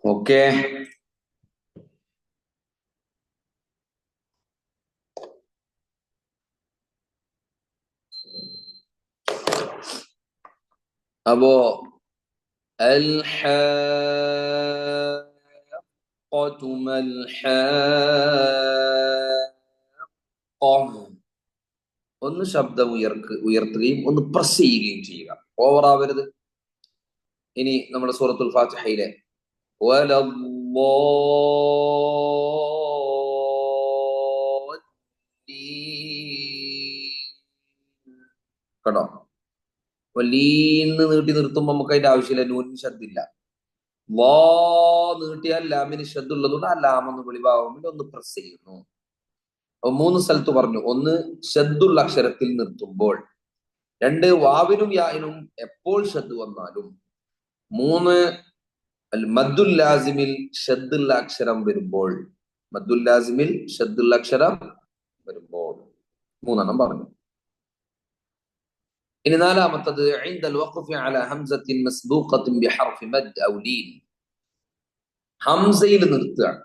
Okay. അപ്പോ ഒന്ന് ശബ്ദം ഉയർത്തുകയും ഒന്ന് പ്രസ് ചെയ്യുകയും ചെയ്യുക, ഓവറാവരുത്. ഇനി നമ്മുടെ സൂറത്തുൽ ഫാത്തിഹയിലെ കേട്ടോ, ലീന്ന് നീട്ടി നിർത്തുമ്പോ നമുക്ക് അതിന്റെ ആവശ്യമില്ല, നൂനിന് ശബ്ദില്ല. വാ നീട്ടിയാൽ ലാമിന് ശബ്ദുള്ളതുകൊണ്ട് ആ ലാമെന്ന് വെളിവാകുമ്പോൾ ഒന്ന് പ്രസ് ചെയ്യുന്നു. അപ്പൊ 3 സ്ഥലത്ത് പറഞ്ഞു. ഒന്ന്, ശബ്ദുള്ള അക്ഷരത്തിൽ നിർത്തുമ്പോൾ. 2, വാവിനും യാനും എപ്പോൾ ശബ്ദ് വന്നാലും. 3, മദ്ദുൽ ലാസിമിൽ ഷദ്ദുള്ള അക്ഷരം വരുമ്പോൾ. മദ്ദുൽ ലാസിമിൽ ഷദ്ദുള്ള അക്ഷരം വരുമ്പോൾ 3 പറഞ്ഞു. ഇനി 4-മത്തത് ഇൻദൽ വഖഫി അലാ ഹംസത്തിൻ മസ്ബൂഖത്തിൻ ബിഹർഫി മദ് ഔ ലീൻ. ഹംസയിൽ നിർത്തുകയാണ്.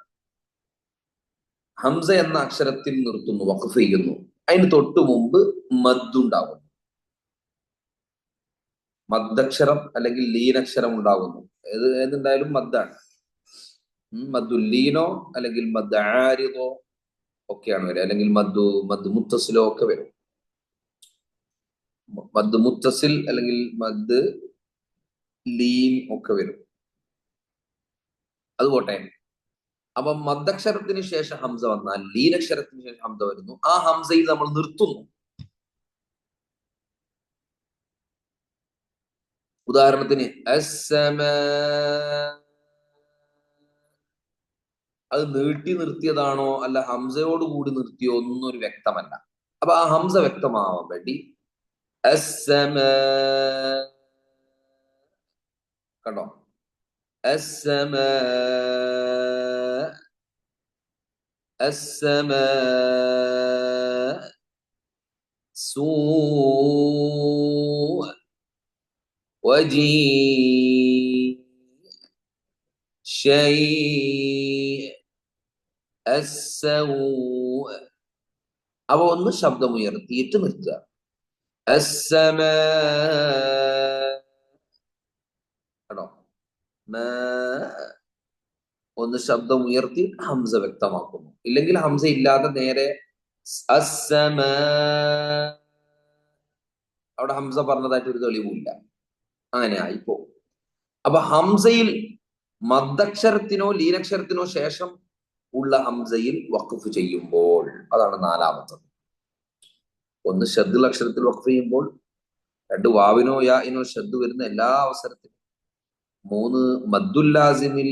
ഹംസ എന്ന അക്ഷരത്തിൽ നിർത്തുന്നു, വഖഫ് ചെയ്യുന്നു. അതിന് തൊട്ടു മുമ്പ് മദ്ദുണ്ടാകുന്നു. മദ്ദക്ഷരം അല്ലെങ്കിൽ ലീനക്ഷരം ഉണ്ടാകുന്നു. ഏതുണ്ടായാലും മദ്ദാണ്. മദ്ദുല്ലീനോ അല്ലെങ്കിൽ മദ് ആരിദോ ഒക്കെയാണ് വരിക, അല്ലെങ്കിൽ മദ് മുത്തസിലോ ഒക്കെ വരും. മദ് മുത്തസിൽ അല്ലെങ്കിൽ മദ് ലീൻ ഒക്കെ വരും. അതുപോട്ടെ. അപ്പൊ മദ്ദക്ഷരത്തിന് ശേഷം ഹംസ വന്നാൽ, ലീനക്ഷരത്തിന് ശേഷം ഹംസ വരുന്നു, ആ ഹംസയിൽ നമ്മൾ നിർത്തുന്നു. ഉദാഹരണത്തിന് അത് നീട്ടി നിർത്തിയതാണോ അല്ല ഹംസയോട് കൂടി നിർത്തിയോ ഒന്നും ഒരു വ്യക്തമല്ല. അപ്പൊ ആ ഹംസ വ്യക്തമാവാൻ വേണ്ടി കണ്ടോ, അവ ഒന്ന് ശബ്ദമുയർത്തിയിട്ട് നിർത്തുക. കേട്ടോ, ഒന്ന് ശബ്ദം ഉയർത്തി ഹംസ വ്യക്തമാക്കുന്നു. ഇല്ലെങ്കിൽ ഹംസ ഇല്ലാതെ നേരെ അവിടെ ഹംസ പറഞ്ഞതായിട്ട് ഒരു തെളിവുമില്ല, അങ്ങനെ ആയിപ്പോ. അപ്പൊ ഹംസയിൽ മദ്ദക്ഷരത്തിനോ ലീനക്ഷരത്തിനോ ശേഷം ഉള്ള ഹംസയിൽ വഖഫ് ചെയ്യുമ്പോൾ, അതാണ് 4-മത്തത്. ഒന്ന് ഷദ്ദുൽ അക്ഷരത്തിൽ വഖഫ് ചെയ്യുമ്പോൾ. 2, വാവിനോ യാഇനോ ഷദ്ദ് വരുന്ന എല്ലാ അവസരത്തിലും. 3, മദ്ദുൽ ലാസിമിൽ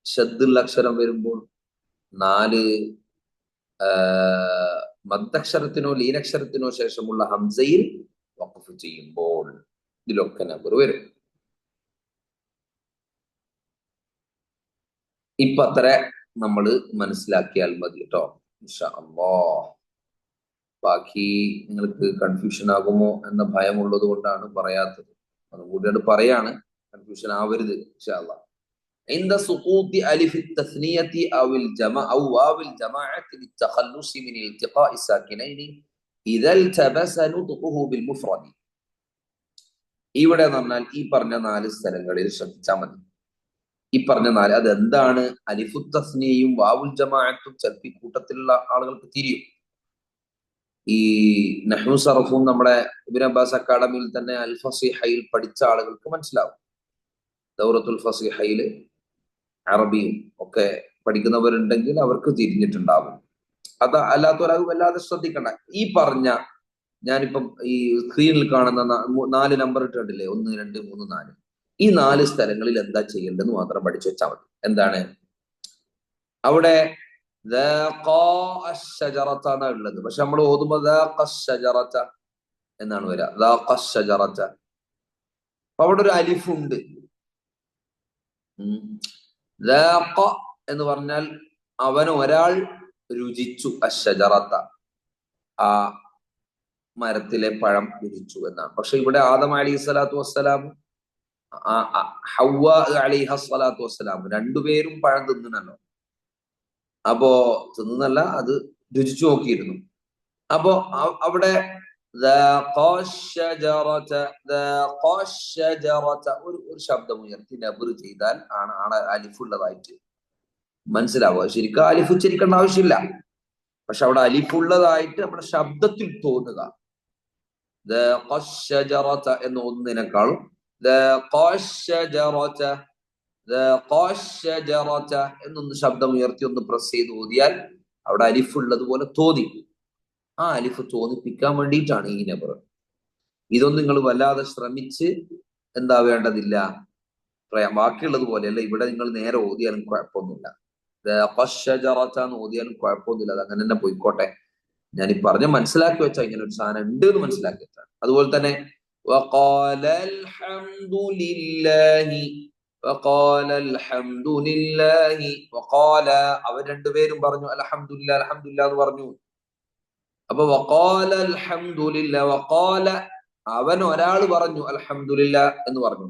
ഷദ്ദുൽ അക്ഷരം വരുമ്പോൾ. 4, മദ്ദക്ഷരത്തിനോ ലീനക്ഷരത്തിനോ ശേഷമുള്ള ഹംസയിൽ വഖഫ് ചെയ്യുമ്പോൾ. ഇതിലൊക്കെ നമ്പർ വരും. ഇപ്പൊ അത്ര നമ്മൾ മനസ്സിലാക്കിയാൽ മതി കേട്ടോ, ഇൻഷാ അല്ലാഹ്. ബാക്കി നിങ്ങൾക്ക് കൺഫ്യൂഷൻ ആകുമോ എന്ന ഭയമുള്ളത് കൊണ്ടാണ് പറയാത്തത്. അതും കൂടിയാണ് പറയാണ്, കൺഫ്യൂഷൻ ആവരുത് ഇൻഷാ അല്ലാഹ്. عند سقوط ألف التثنية أو الجمع أو واو الجماعة للتخلص من التقاء الساكنين إذا التبس نطقه بالمفرد. ഇവിടെ എന്ന് പറഞ്ഞാൽ ഈ പറഞ്ഞ 4 സ്ഥലങ്ങളിൽ ശ്രദ്ധിച്ചാൽ മതി. ഈ പറഞ്ഞ 4 അതെന്താണ്? അലിഫു തസ്നിയയും വാവുൽ ജമാഅത്തും ചിലപ്പോൾ ഈ കൂട്ടത്തിലുള്ള ആളുകൾക്ക് തിരിയും. ഈ നഹ്വു സർഫും നമ്മുടെ ഇബ്നു അബ്ബാസ് അക്കാഡമിയിൽ തന്നെ അൽ ഫസീഹയിൽ പഠിച്ച ആളുകൾക്ക് മനസ്സിലാവും. ദൗറത്തുൽ ഫസീഹയിൽ അറബിയും ഒക്കെ പഠിക്കുന്നവരുണ്ടെങ്കിൽ അവർക്ക് തിരിഞ്ഞിട്ടുണ്ടാവും. അത് അല്ലാത്തവരാകും വല്ലാതെ ശ്രദ്ധിക്കണ്ട. ഈ പറഞ്ഞ ഞാനിപ്പം ഈ സ്ക്രീനിൽ കാണുന്ന 4 നമ്പർ ഇട്ടിട്ടില്ലേ, 1, 2, 3, 4, ഈ 4 സ്ഥലങ്ങളിൽ എന്താ ചെയ്യേണ്ടതെന്ന് മാത്രം പഠിച്ചു വെച്ചാൽ മതി. എന്താണ് അവിടെ? എന്നാണ് ഉള്ളത്, പക്ഷെ നമ്മൾ ഓതുമ്പോ എന്നാണ് വരിക. അപ്പൊ അവിടെ ഒരു അലിഫുണ്ട്. എന്ന് പറഞ്ഞാൽ അവൻ ഒരാൾ രുചിച്ചു, അശ്ശജറത്ത ആ മരത്തിലെ പഴം രുചിച്ചു എന്നാണ്. പക്ഷെ ഇവിടെ ആദം അലൈഹി സ്വലാത്തു വസ്സലാം ഹവ്വ അലൈഹി സ്വലാത്തു വസ്സലാം രണ്ടുപേരും പഴം തിന്നണല്ലോ. അപ്പോ തിന്നല്ല, അത് രുചിച്ചു നോക്കിയിരുന്നു. അപ്പോ അവിടെ ഒരു ശബ്ദം ഉയർത്തി നബർ ചെയ്താൽ ആണ് അലിഫുള്ളതായിട്ട് മനസ്സിലാവുക. ശരിക്കും അലിഫ് ഉച്ചരിക്കേണ്ട ആവശ്യമില്ല, പക്ഷെ അവിടെ അലിഫുള്ളതായിട്ട് നമ്മുടെ ശബ്ദത്തിൽ തോന്നുക. എന്ന് ഒന്നിനേക്കാളും എന്നൊന്ന് ശബ്ദം ഉയർത്തി ഒന്ന് പ്രസ് ചെയ്ത് ഓതിയാൽ അവിടെ അലിഫുള്ളതുപോലെ തോന്നി. ആ അലിഫ് തോന്നിപ്പിക്കാൻ വേണ്ടിയിട്ടാണ് ഈ നബർ. ഇതൊന്നും നിങ്ങൾ വല്ലാതെ ശ്രമിച്ച് എന്താ വേണ്ടതില്ല, ബാക്കിയുള്ളത് പോലെയല്ല. ഇവിടെ നിങ്ങൾ നേരെ ഓതിയാലും കുഴപ്പമൊന്നുമില്ല. എന്ന് ഓതിയാലും കുഴപ്പമൊന്നുമില്ല, അത് അങ്ങനെ തന്നെ പോയിക്കോട്ടെ. ഞാൻ ഈ പറഞ്ഞ് മനസ്സിലാക്കി വെച്ചാൽ ഇങ്ങനെ ഒരു സാധനം ഉണ്ട് എന്ന് മനസ്സിലാക്കി വെച്ചാൽ. അതുപോലെ തന്നെ അവർ രണ്ടുപേരും പറഞ്ഞു അൽഹംദുലില്ലാ അൽഹംദുലില്ലാ എന്ന് പറഞ്ഞു. അപ്പൊ അവൻ ഒരാൾ പറഞ്ഞു അൽഹംദുലില്ലാ എന്ന് പറഞ്ഞു.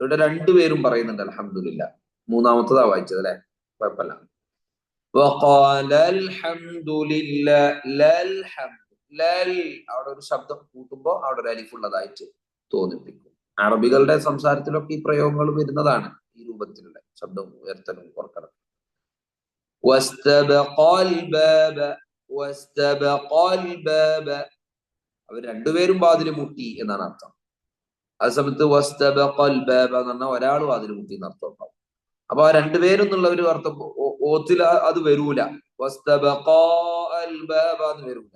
ഇവിടെ രണ്ടുപേരും പറയുന്നുണ്ട് അൽഹംദുലില്ലാ. മൂന്നാമത്തതാ വായിച്ചത് അല്ലെ, കുഴപ്പമില്ല. അവിടെ ഒരു ശബ്ദം കൂട്ടുമ്പോ അവിടെ ഒരു അലിഫുള്ളതായിട്ട് തോന്നിപ്പിക്കും. അറബികളുടെ സംസാരത്തിലൊക്കെ ഈ പ്രയോഗങ്ങൾ വരുന്നതാണ്, ഈ രൂപത്തിലുള്ള ശബ്ദം ഉയർത്തലും കുറക്കണം. അവർ രണ്ടുപേരും വാതിൽ മുട്ടി എന്നാണ് അർത്ഥം. ആ സമയത്ത് വസ്തബഖൽ ബാബ എന്ന് പറഞ്ഞാൽ ഒരാൾ വാതിൽ മുട്ടി എന്നർത്ഥം ഉണ്ടാവും. അപ്പൊ ആ രണ്ടുപേരും എന്നുള്ള ഒരു അർത്ഥം ഓത്തിൽ അത് വരൂല, വസ്തബഖൽ ബാബ എന്ന് വരൂല.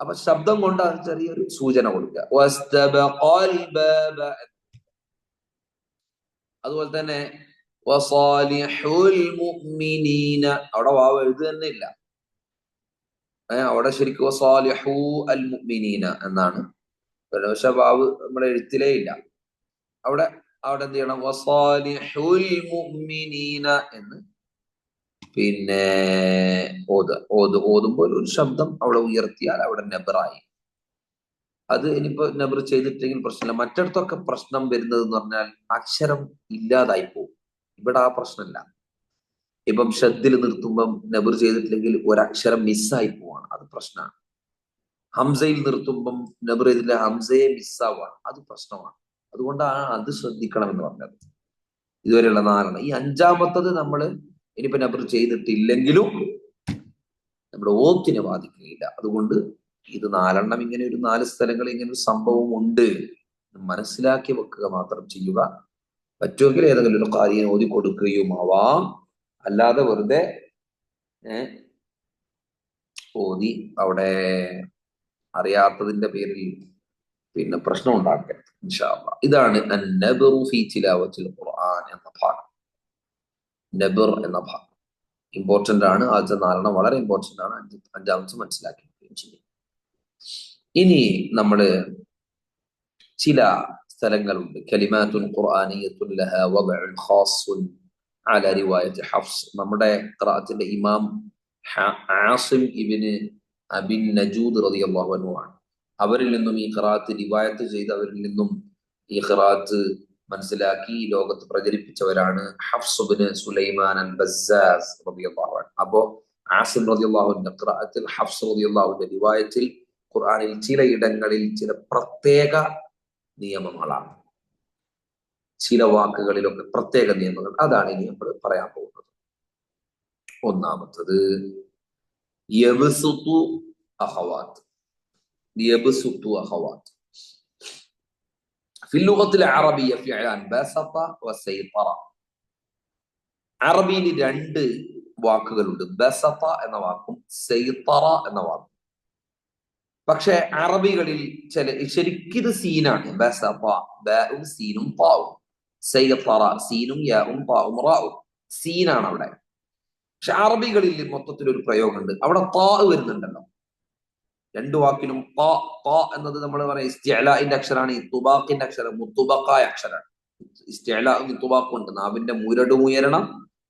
അപ്പൊ ശബ്ദം കൊണ്ട് അത് ചെറിയൊരു സൂചന കൊടുക്കുക, വസ്തബഖൽ ബാബ. അതുപോലെ തന്നെ വസാലിഹുൽ മുഅ്മിനീന, അവിടെ വാവ് എഴുതു തന്നെ ഇല്ല. അവിടെ ശരിക്കും വസാലിഹു അൽ മുഅ്മിനീന എന്നാണ്, പക്ഷെ വാവ് നമ്മുടെ എഴുത്തിലേ ഇല്ല. അവിടെ എന്ത് ചെയ്യണം, വസാലിഹുൽ മുഅ്മിനീന എന്ന് പിന്നെ ഓതുമ്പോൾ ഒരു ശബ്ദം അവിടെ ഉയർത്തിയാൽ അവിടെ നബറായി. അത് ഇനിയിപ്പോ നബർ ചെയ്തിട്ടെങ്കിൽ പ്രശ്നമില്ല. മറ്റിടത്തൊക്കെ പ്രശ്നം വരുന്നത് എന്ന് പറഞ്ഞാൽ അക്ഷരം ഇല്ലാതായി പോകും. ഇവിടെ ആ പ്രശ്നമില്ല. ഇപ്പം ഷദ്ദിൽ നിർത്തുമ്പം നബർ ചെയ്തിട്ടില്ലെങ്കിൽ ഒരക്ഷരം മിസ്സായി പോവാണ്, അത് പ്രശ്നമാണ്. ഹംസയിൽ നിർത്തുമ്പം നബർ ചെയ്തില്ല, ഹംസയെ മിസ്സാവാണ്, അത് പ്രശ്നമാണ്. അതുകൊണ്ടാണ് അത് ശ്രദ്ധിക്കണം എന്ന് പറഞ്ഞത്. ഇതുവരെയുള്ള 4. ഈ 5ാമത്തത് നമ്മൾ ഇനിയിപ്പോ നബർ ചെയ്തിട്ടില്ലെങ്കിലും നമ്മുടെ ഓത്തിനെ ബാധിക്കുകയില്ല. അതുകൊണ്ട് ഇത് 4 ഇങ്ങനെ ഒരു 4 സ്ഥലങ്ങളിൽ ഇങ്ങനെ ഒരു സംഭവം ഉണ്ട്, മനസ്സിലാക്കി വെക്കുക മാത്രം ചെയ്യുക. പറ്റുമെങ്കിൽ ഏതെങ്കിലും ഒരു കാര്യം ഓതി കൊടുക്കുകയും ആവാം. അല്ലാതെ വെറുതെ ഓതി അവിടെ അറിയാത്തതിന്റെ പേരിൽ പിന്നെ പ്രശ്നം ഉണ്ടാക്കരുത് ഇൻഷാ അല്ലാഹ്. ഇതാണ് അൻ-നബ്റു ഫീ തിലാവത്തിൽ ഖുർആൻ എന്ന ഭാഗം. നബർ എന്ന ഭാഗം ഇമ്പോർട്ടന്റ് ആണ്. ആദ്യത്തെ 4 വളരെ ഇമ്പോർട്ടന്റ് ആണ്. 5ാമത്തെ മനസ്സിലാക്കുകയും ചെയ്യും. ഇനി നമ്മള് ചില സ്ഥലങ്ങളുണ്ട്, കലിമാത്തുൻ ഖുർആനിയ്യത്തുൻ ലഹാ വദ്ഉൻ ഖാസ്സുൻ അലാ റിവായത്ത് ഹഫ്സ്. നമ്മുടെ ഖിറാഅത്തിന്റെ ഇമാം ആസിം ഇബ്നു അബിൻ നജൂദ് റളിയല്ലാഹു അൻഹു ആണ്. അവരിൽ നിന്നും ഈ ഖിറാഅത്ത് റിവായത്ത് ചെയ്ത് അവരിൽ നിന്നും ഈ ഖിറാഅത്ത് മനസ്സിലാക്കി ലോകത്ത് പ്രചരിപ്പിച്ചവരാണ് ഹഫ്സ് ഇബ്നു സുലൈമാൻ അൽ ബസ്സാസ് റളിയല്ലാഹു അൻഹു. അപ്പോ ആസിം റളിയല്ലാഹു അൻഹു ഖിറാഅത്തിൽ ഹഫ്സ് റളിയല്ലാഹു അൻഹു റിവായത്തിൽ ഖുർആനിൽ ചിലയിടങ്ങളിൽ ചില പ്രത്യേക നിയമങ്ങളാണ്, ചില വാക്കുകളിലൊക്കെ പ്രത്യേക നിയമങ്ങൾ. അതാണ് ഇനി നമ്മൾ പറയാൻ പോകുന്നത്. ഒന്നാമത്തത് യബ്സുതു അഖവാത്ത്. യബ്സുതു അഖവാത്ത് ഫിൽ ലുഗത്തിൽ അറബിയ്യ ഫിഅലാൻ ബസത വസൈതറ. അറബിയിൽ 2 വാക്കുകളുണ്ട്, ബസത എന്ന വാക്കും സൈതറ എന്ന വാക്കും. പക്ഷെ അറബികളിൽ ശരിക്കിത് സീനാണ്. ബസത ബഉം സീനും താവും, സൈതറ സീനും യാഉം താവും റാഉം, സീനാണ് അവിടെ. പക്ഷെ അറബികളിൽ മൊത്തത്തിൽ ഒരു പ്രയോഗമുണ്ട്, അവിടെ താ വരുന്നുണ്ടല്ലോ. 2 വാക്കിലും താ എന്നത് നമ്മൾ പറയാം ഇസ്തിഅലാഇന്റെ അക്ഷരാണ്, ഇത്തുബാഖിന്റെ അക്ഷരം മുത്തുബഖായ അക്ഷരാണ്. ഇസ്തിഅലാ ഇത്തുബാഖ് ഉണ്ട്. നാവിന്റെ മുരടും ഉയരണം,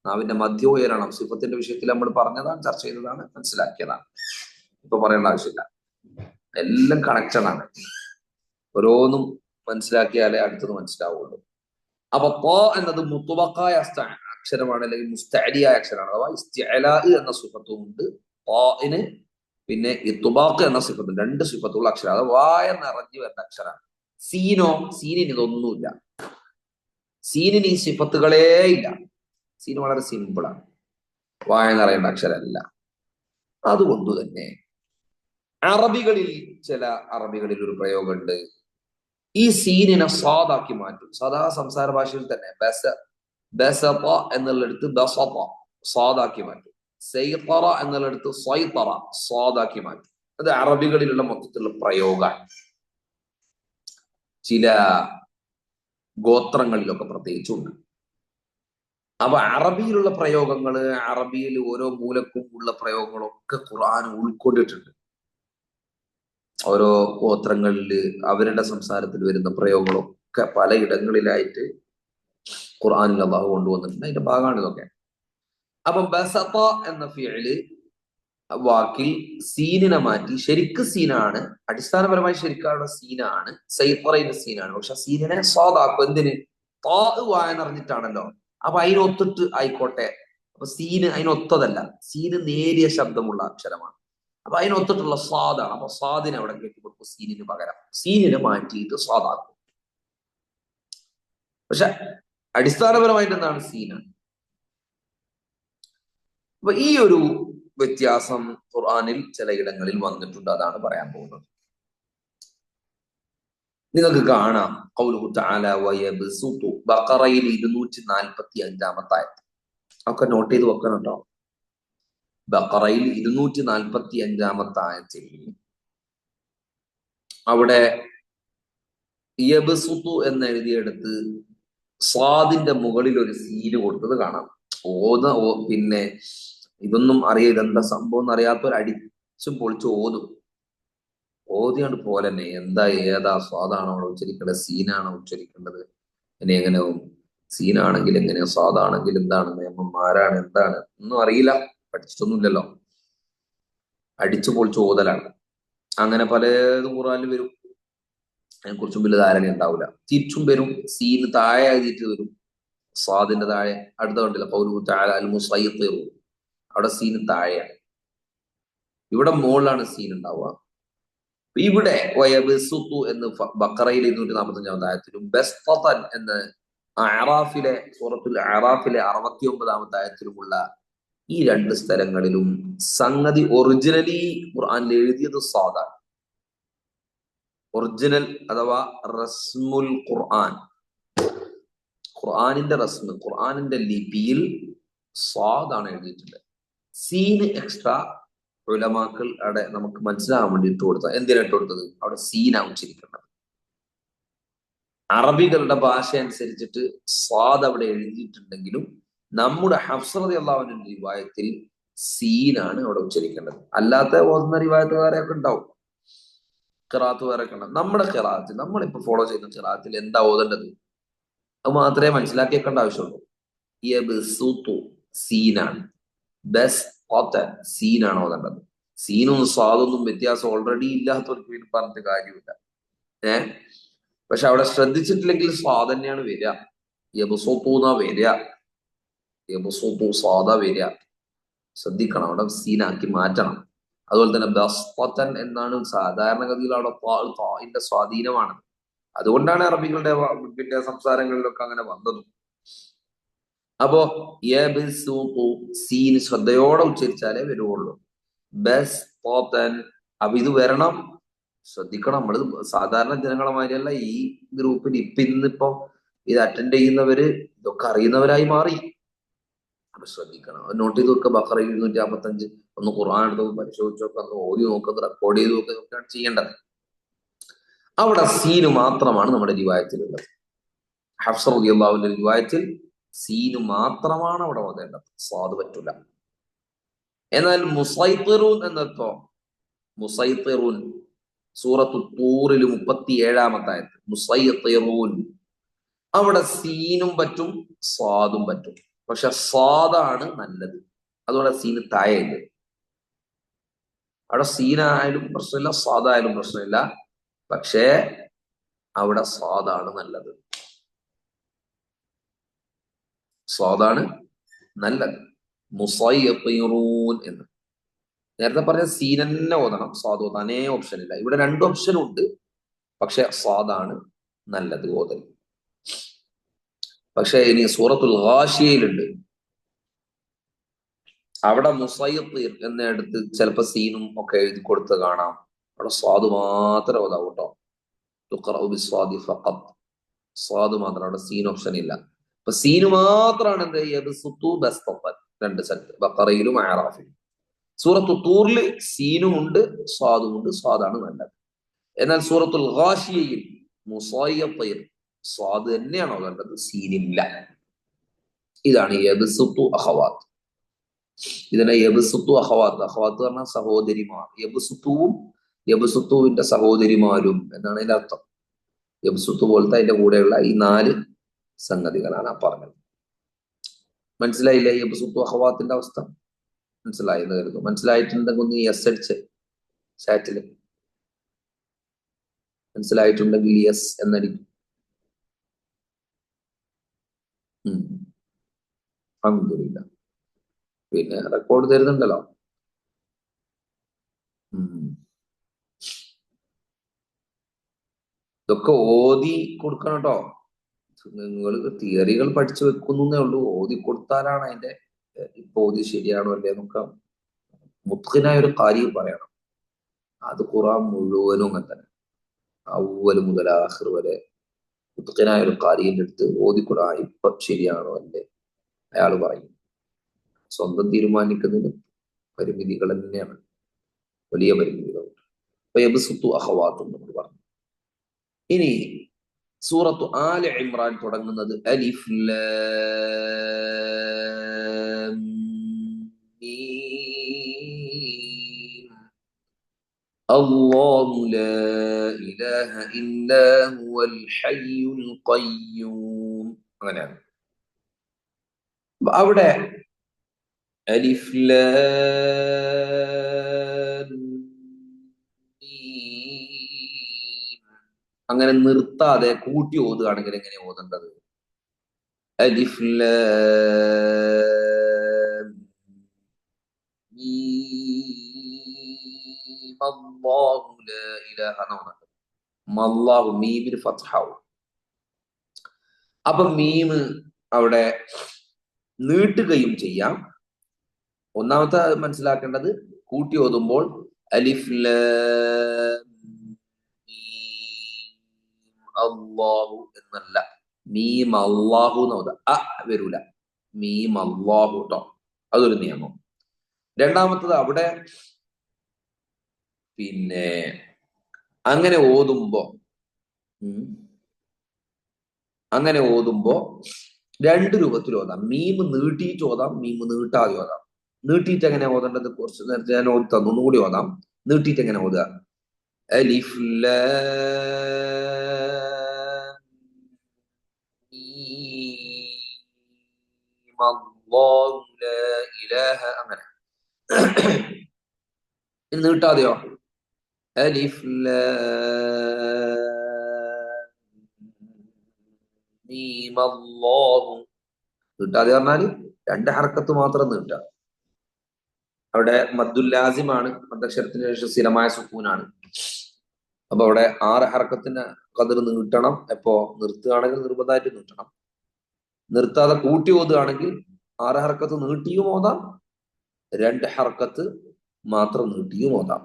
നാവിന്റെ മധ്യവും ഉയരണം. സിഫത്തിന്റെ വിഷയത്തിൽ നമ്മൾ പറഞ്ഞതാണ്, ചർച്ച ചെയ്തതാണ്, മനസ്സിലാക്കിയതാണ്. ഇപ്പൊ പറയേണ്ട ആവശ്യമില്ല, എല്ലാം കണക്റ്റഡ് ആണ്. ഓരോന്നും മനസ്സിലാക്കിയാലേ അടുത്തത് മനസ്സിലാവുള്ളൂ. അപ്പൊ ത എന്നത് മുത്തുബക്കായ അക്ഷരമാണ്, അല്ലെങ്കിൽ മുസ്തഅലിയായ അക്ഷരമാണ്. അഥവാ ഇസ്തിഅലാ എന്ന സിഫത്തും ഉണ്ട് ന്, പിന്നെ ഇത്തുബാഖ് എന്ന സിഫത്തും, രണ്ട് സിഫത്തുള്ള അക്ഷരം. അത് വായ നിറഞ്ഞു വരുന്ന അക്ഷരമാണ്. സീനോ, സീനിന് ഇതൊന്നുമില്ല. സീനിന് ഈ സിഫത്തുകളേ ഇല്ല. സീൻ വളരെ സിമ്പിളാണ്, വായ നിറയേണ്ട അക്ഷരമല്ല. അതുകൊണ്ട് തന്നെ അറബികളിൽ ഒരു പ്രയോഗമുണ്ട്. ഈ സീനിനെ സ്വാദാക്കി മാറ്റും. സാധാ സംസാര ഭാഷയിൽ തന്നെ ബസത എന്നുള്ളടുത്ത് ബസത സ്വാദാക്കി മാറ്റും. സൈതറ എന്നുള്ളടുത്ത് സൈതറ സ്വാദാക്കി മാറ്റും. അത് അറബികളിലുള്ള മൊത്തത്തിലുള്ള പ്രയോഗമാണ്. ചില ഗോത്രങ്ങളിലൊക്കെ പ്രത്യേകിച്ചുണ്ട്. അപ്പൊ അറബിയിലുള്ള പ്രയോഗങ്ങള്, അറബിയിൽ ഓരോ മൂലക്കും ഉള്ള പ്രയോഗങ്ങളൊക്കെ ഖുർആൻ ഉൾക്കൊണ്ടിട്ടുണ്ട്. ഓരോ ഗോത്രങ്ങളില് അവരുടെ സംസാരത്തിൽ വരുന്ന പ്രയോഗങ്ങളൊക്കെ പലയിടങ്ങളിലായിട്ട് ഖുർആനിൽ അല്ലാഹു കൊണ്ടുവന്നിട്ടുണ്ട്. അതിന്റെ ഭാഗമാണ് ഇതൊക്കെ. അപ്പൊ ബസത എന്ന ഫിഅല് വാക്കിൽ സീനിനെ മാറ്റി, ശരിക്ക് സീനാണ്, അടിസ്ഥാനപരമായി ശരിക്കാനുള്ള സീനാണ്, സൈത്തറയുടെ സീനാണ്. പക്ഷെ സീനിനെ സ്വാദാക്കും. എന്തിന്? താ വായ നിറഞ്ഞിട്ടാണല്ലോ. അപ്പൊ അതിനൊത്തിട്ട് ആയിക്കോട്ടെ. അപ്പൊ സീന് അതിനൊത്തതല്ല, സീന് നേരിയ ശബ്ദമുള്ള അക്ഷരമാണ്. അപ്പൊ അതിനൊത്തിട്ടുള്ള സ്വാദാണ്. അപ്പൊ സ്വാദിനെ അവിടെ കെട്ടിക്കൊടുക്കും സീനിന് പകരം. സീനിനെ മാറ്റിയിട്ട് സ്വാദാക്കും. പക്ഷെ അടിസ്ഥാനപരമായിട്ട് എന്താണ്? സീനാണ്. അപ്പൊ ഈ ഒരു വ്യത്യാസം ഖുർആനിൽ ചിലയിടങ്ങളിൽ വന്നിട്ടുണ്ട്. അതാണ് പറയാൻ പോകുന്നത്. നിങ്ങൾക്ക് കാണാം ഖൗലുഹു തആല വയബ്സുതു, ബഖറയിൽ 245 ആയത്ത്. ഒക്കെ നോട്ട് ചെയ്ത് വെക്കണം കേട്ടോ. ബഖറയിൽ 245 ആയത്തിൽ അവിടെ യബ്സുതു എന്ന് എഴുതിയെടുത്ത് സ്വാദിന്റെ മുകളിൽ ഒരു സീല് കൊടുത്തത് കാണാം. പിന്നെ ഇതൊന്നും അറിയാം, ഇതെന്താ സംഭവം എന്നറിയാത്തവർ അടിച്ചും പൊളിച്ച് ഓതിയാണ് പോലെ തന്നെ. എന്താ, ഏതാ, സ്വാദാണോ അവിടെ ഉച്ചരിക്കേണ്ടത്, സീനാണോ ഉച്ചരിക്കേണ്ടത്, ഇനി എങ്ങനെ സീനാണെങ്കിൽ എങ്ങനെയാ, സ്വാദാണെങ്കിൽ എന്താണ്, നിയമന്മാരാണ്, എന്താണ് ഒന്നും അറിയില്ല, പഠിച്ചിട്ടൊന്നുമില്ലല്ലോ. അടിച്ചു പൊളിച്ച് ഓതലാണ്. അങ്ങനെ പലതും ഖുർആനിൽ വരും. അതിനെക്കുറിച്ചും വലിയ ധാരണ ഉണ്ടാവില്ല. തിരിച്ചും വരും. സീന് താഴെ എഴുതിയിട്ട് വരും, സ്വാദിന്റെ താഴെ. അടുത്ത കണ്ടില്ല ഖൗലുഹു തആല അൽ മുസയ്യിത്തിറു, അവിടെ സീന് താഴെയാണ്, ഇവിടെ മുകളിലാണ് സീൻ ഉണ്ടാവുക. ഇവിടെ വയബ്സുതു എന്ന് ബഖറയിലെ 245 ആയത്തിലും ബസ്തൻ എന്ന് സൂറത്തുൽ അറാഫിലെ 69 ആയത്തിലുമുള്ള ഈ രണ്ട് സ്ഥലങ്ങളിലും സംഗതി ഒറിജിനലി ഖുർആനിൽ എഴുതിയത് സ്വാദാണ്. ഒറിജിനൽ അഥവാ റസ്മുൽ ഖുർആൻ, ഖുർആനിന്റെ റസ്മ്, ഖുർആനിന്റെ ലിപിയിൽ സ്വാദാണ് എഴുതിയിട്ടുള്ളത്. സീന് എക്സ്ട്രാ ഉലമാക്കൾ അവിടെ നമുക്ക് മനസ്സിലാകാൻ വേണ്ടി ഇട്ട് കൊടുത്ത. എന്തിനാ ഇട്ട് കൊടുത്തത്? അവിടെ സീനാ ഉച്ചരിക്കേണ്ടത്. അറബികളുടെ ഭാഷ അനുസരിച്ചിട്ട് സ്വാദ് അവിടെ എഴുതിയിട്ടുണ്ടെങ്കിലും നമ്മുടെ ഹഫ്സ് റളിയല്ലാഹു അൻഹു റിവായത്തിൽ സീനാണ് അവിടെ ഉച്ചരിക്കേണ്ടത്. അല്ലാത്ത ഓതുന്ന റിവായത്തുകാരൊക്കെ ഉണ്ടാവും, ഖിറാഅത്ത് വേറൊക്കെ ഉണ്ടാവും. നമ്മുടെ ഖിറാഅത്ത്, നമ്മളിപ്പോ ഫോളോ ചെയ്യുന്ന ഖിറാഅത്തിൽ എന്താ ഓതേണ്ടത് അത് മാത്രമേ മനസ്സിലാക്കിയേക്കേണ്ട ആവശ്യമുള്ളൂ. യബ്സുതു സീനാണ്, സീനാണ് ഓതേണ്ടത്. സീനും സ്വാദൊന്നും വ്യത്യാസം ഓൾറെഡി ഇല്ലാത്തവർക്ക് പിന്നെ പറഞ്ഞിട്ട് കാര്യമില്ല. പക്ഷെ അവിടെ ശ്രദ്ധിച്ചിട്ടില്ലെങ്കിൽ സ്വാദ് തന്നെയാണ് വരിക. യബ്സുതുന്നാ വരിക, യബ്സുതു സ്വാദാ വരിക. ശ്രദ്ധിക്കണം, അവിടെ സീനാക്കി മാറ്റണം. അതുപോലെ തന്നെ ബസ്തൻ എന്നാണ് സാധാരണഗതിയിൽ അവിടെ താഇന്റെ സ്വാധീനമാണ്. അതുകൊണ്ടാണ് അറബികളുടെ പിന്നെ സംസാരങ്ങളിലൊക്കെ അങ്ങനെ വന്നതും. അപ്പോ സീൻ ശ്രദ്ധയോടെ ഉച്ചരിച്ചാലേ വരുവുള്ളൂ. അപ്പൊ ഇത് വരണം, ശ്രദ്ധിക്കണം. നമ്മൾ സാധാരണ ജനങ്ങളെ മാതിരിയല്ല ഈ ഗ്രൂപ്പിൽ ഇന്നിപ്പോ ഇത് അറ്റൻഡ് ചെയ്യുന്നവര് ഇതൊക്കെ അറിയുന്നവരായി മാറി. അപ്പൊ ശ്രദ്ധിക്കണം, നോട്ട് ചെയ്ത് നോക്കുക. ബഖറ 255 ഒന്ന് ഖുർആൻ എടുത്ത് പരിശോധിച്ച് നോക്കുക, ഒന്ന് ഓതി നോക്കുക, റെക്കോർഡ് ചെയ്ത് നോക്കുക, ഒക്കെയാണ് ചെയ്യേണ്ടത്. അവിടെ സീന് മാത്രമാണ് നമ്മുടെ റിവായത്തിലുള്ളത്. ഹഫ്സ റളിയല്ലാഹു അൻഹുവിന്റെ റിവായത്തിൽ സീന് മാത്രമാണ് അവിടെ ഓതേണ്ടത്, സ്വാദ് പറ്റൂല. എന്നാൽ മുസൈത്തിറൂൻ എന്നപ്പോ, മുസൈത്തിറൂൻ സൂറത്തു തൂറിൽ 37 ആയത്ത്, മുസൈത്തിറൂൻ, അവിടെ സീനും പറ്റും സ്വാദും പറ്റും. പക്ഷെ സ്വാദാണ് നല്ലത്, അതുകൊണ്ട് സീന് താഴെയില്ല. അവിടെ സീനായാലും പ്രശ്നമില്ല, സ്വാദായാലും പ്രശ്നമില്ല, പക്ഷേ അവിടെ സ്വാദാണ് നല്ലത്. സ്വാദാണ് നല്ലത്. മുസയ്യിറൂൻ എന്ന് നേരത്തെ പറഞ്ഞ സീൻ തന്നെ ഓതണം, സ്വാദ് ഓതാനേ ഓപ്ഷൻ ഇല്ല. ഇവിടെ 2 ഓപ്ഷനും ഉണ്ട്, പക്ഷെ സ്വാദാണ് നല്ലത് ഓതൽ. പക്ഷെ ഇനി സൂറത്തുൽ ഗാശിയയിലുണ്ട്, അവിടെ മുസയ്യിർ എന്നിടത്ത് ചിലപ്പോ സീനും ഒക്കെ എഴുതി കൊടുത്ത് കാണാം. അവിടെ സ്വാദ് മാത്രം ഓതാവും കേട്ടോ. തുഖറഉ ബിസ്വാദി ഫഖത്ത്, സ്വാദ് മാത്രം, അവിടെ സീൻ ഓപ്ഷൻ ഇല്ല. അപ്പൊ സീന് മാത്രമാണ് എന്ത് യബ്സുത്തു ബസ്തത്തൻ 2 സ്ഥലത്ത്, ബഖറയിലും അഅറാഫിലും. സൂറത്തു തൂറില് സീനും ഉണ്ട് സ്വാദും ഉണ്ട്, സ്വാദാണ് നല്ലത്. എന്നാൽ സൂറത്തുൽ ഗാശിയയിൽ മുസയ്യിർ സ്വാദ് തന്നെയാണോ നല്ലത്, സീനില്ല. ഇതാണ് യബ്സുത്തു അഖവാത്ത്. ഇതിനെ യബ്സുത്തു അഖവാത്ത്, അഖവാത്ത് പറഞ്ഞാൽ സഹോദരിമാർ, യബ്സുത്തുവും യബ്സുത്തുവിന്റെ സഹോദരിമാരും എന്നാണ് അതിന്റെ അർത്ഥം. യബ്സുത്തു പോലത്തെ അതിന്റെ കൂടെയുള്ള ഈ 4 സംഗതികളാണ് ആ പറഞ്ഞത്. മനസ്സിലായില്ലേ യബ്സുത്തു അഖവാത്തിന്റെ അവസ്ഥ? മനസ്സിലായി എന്ന് കരുതുന്നു. മനസ്സിലായിട്ടുണ്ടെങ്കിൽ ഒന്ന് യെസ് അടിച്ച് ചാറ്റില്. മനസ്സിലായിട്ടുണ്ടെങ്കിൽ യെസ് എന്നടിക്കും. അൽഹംദുലില്ലാ. പിന്നെ റെക്കോർഡ് തരുന്നുണ്ടല്ലോ. ഇതൊക്കെ ഓതി കൊടുക്കണം കേട്ടോ. നിങ്ങൾ തിയറികൾ പഠിച്ചു വെക്കുന്നേ ഉള്ളൂ, ഓതി കൊടുത്താലാണ് അതിന്റെ ഇപ്പൊ ഓതി ശരിയാണോ അല്ലേ നമുക്ക് മുത്ഖിനായ ഒരു കാര്യം പറയണം. അത് ഖുർആൻ മുഴുവനും അങ്ങനെ തന്നെ, അവ്വൽ മുതൽ ആഖിർ വരെ മുത്ഖിനായ ഒരു കാരിന്റെ അടുത്ത് ഓതിക്കൊടുക, ഇപ്പൊ ശരിയാണോ അല്ലേ അയാൾ പറയും. സ്വന്തം തീരുമാനിക്കുന്നതിന് പരിമിതികൾ തന്നെയാണ്, വലിയ പരിമിതികളുണ്ട്. അപ്പൊ യബ്സുത്തു അഖവാത്തും നമ്മൾ പറഞ്ഞു. ഇനി സൂറത്തു ആല ഇമ്രാൻ തുടങ്ങുന്നത് അലിഫ് ലാം മീം അല്ലാഹു ലാ ഇലാഹ ഇല്ലാ ഹുവൽ ഹയ്യുൽ ഖയ്യൂം. അങ്ങനെയാണ്. അവിടെ അലിഫ് ലാം മീം അങ്ങനെ നിർത്താതെ കൂട്ടി ഓതുകയാണെങ്കിൽ എങ്ങനെ ഓതേണ്ടത്? അലിഫ് ലാം മീം അല്ലാഹു ലാ ഇലാഹ എന്നാണ്. അല്ലാഹു മീമിന് ഫത്ഹാവും. അപ്പൊ മീം അവിടെ നീട്ടുകയും ചെയ്യാം. ഒന്നാമത്തെ മനസ്സിലാക്കേണ്ടത്, കൂട്ടി ഓതുമ്പോൾ അലിഫ് ലാം മീം അല്ലാഹു എന്നല്ല, മീം അല്ലാഹു എന്ന് ഓതാ. വരൂല, മീം അല്ലാഹു ട്ടോ. അതൊരു നിയമം. രണ്ടാമത്തത്, അവിടെ പിന്നെ അങ്ങനെ ഓതുമ്പോ രണ്ട് രൂപത്തിൽ ഓതാം. മീം നീട്ടിയിട്ട് ഓതാം, മീം നീട്ടാതെ ഓതാം. നീട്ടിയിട്ട് എങ്ങനെ ഓതേണ്ടത് കുറച്ച് നേരത്തെ ഞാൻ ഓതി തന്നു, ഒന്നുകൂടി ഓതാം. നീട്ടിയിട്ട് എങ്ങനെ ഓതുക? അലിഫ് ലാം മീം അല്ലാഹു ലാ ഇലാഹ, അങ്ങനെ. നീട്ടാതെയോ? അലിഫ് ലാം മീം അല്ലാഹു. നീട്ടാതെ പറഞ്ഞാല് 2 ഹർക്കത്ത് മാത്രം നീട്ടുക. അവിടെ മദ്ദുൽ ലാസിമാണ്, മദ്ദക്ഷരത്തിന് ശേഷം സ്ഥിരമായ സുക്കൂനാണ്. അപ്പൊ അവിടെ 6 ഹർക്കത്തിന് ഖദർ നീട്ടണം. എപ്പോ നിർത്തുകയാണെങ്കിൽ നിർബന്ധമായിട്ട് നീട്ടണം. നിർത്താതെ കൂട്ടി ഓതുകയാണെങ്കിൽ 6 ഹർക്കത്ത് നീട്ടിയും ഓതാം, 2 ഹർക്കത്ത് മാത്രം നീട്ടിയും ഓതാം.